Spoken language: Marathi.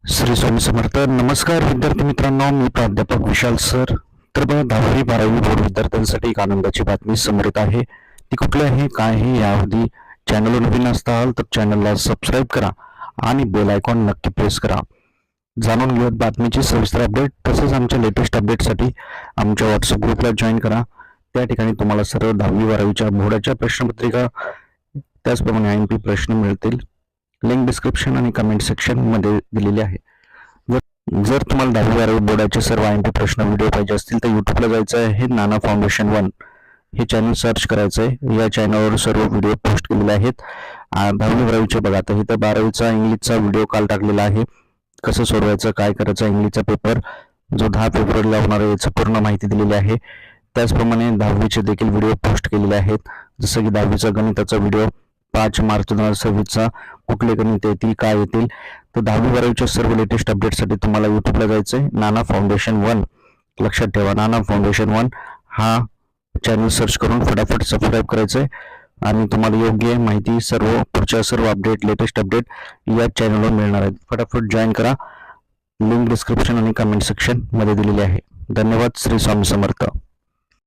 श्री स्वामी समर्थ. नमस्कार विद्यार्थी मित्रांनो, मी प्राध्यापक विशाल सर. तर बघा, 10वी-12वी बोर्ड विद्यार्थ्यांसाठी एक आनंदाची बातमी समोर आहे. ती कुठली आहे, काय आहे, याआधी चॅनलवर नवीन असताल तर चॅनलला सबस्क्राईब करा आणि बेल आयकॉन नक्की प्रेस करा. जाणून घेऊयात बातमीची सविस्तर अपडेट. तसेच आमच्या लेटेस्ट अपडेटसाठी आमच्या व्हॉट्सअप ग्रुपला जॉईन करा. त्या ठिकाणी तुम्हाला सर्व 10वी-12वीच्या बोर्डाच्या प्रश्नपत्रिका, त्याचप्रमाणे IMP प्रश्न मिळतील. लिंक डिस्क्रिप्शन आणि कमेंट सेक्शन मध्ये दिलेली आहे. जर तुम्हाला 10वी-12वी बोर्डाचे सर्व IMP प्रश्न व्हिडिओ पाहिजे असतील तर यूट्यूबला जायचं आहे. नाना फाउंडेशन 1 हे चॅनल सर्च करायचं आहे. या चॅनलवर सर्व व्हिडिओ पोस्ट केलेले आहेत. 10वी-12वीचे बघा, आता इथं 12वीचा इंग्लिशचा व्हिडिओ काल टाकलेला आहे. कसं सोडवायचं, काय करायचं, इंग्लिशचा पेपर जो 10 फेब्रुवारीला होणार आहे याची पूर्ण माहिती दिलेली आहे. त्याचप्रमाणे 10वीचे देखील व्हिडिओ पोस्ट केलेले आहेत. जसं की 10वीचा गणिताचा व्हिडिओ 5 मार्च 2026चा, कुठले गणित येतील, काय येतील. तर 10वी-12वीच्या सर्व लेटेस्ट अपडेटसाठी तुम्हाला यूट्यूबला जायचं आहे. नाना फाउंडेशन 1 लक्षात ठेवा, नाना फाउंडेशन 1 हा चॅनल सर्च करून फटाफट सबस्क्राईब करायचं आहे आणि तुम्हाला योग्य माहिती सर्व पुढच्या सर्व अपडेट, लेटेस्ट अपडेट या चॅनलवर मिळणार आहेत. फटाफट जॉईन करा. लिंक डिस्क्रिप्शन आणि कमेंट सेक्शन मध्ये दिलेली आहे. धन्यवाद. श्री स्वामी समर्थ.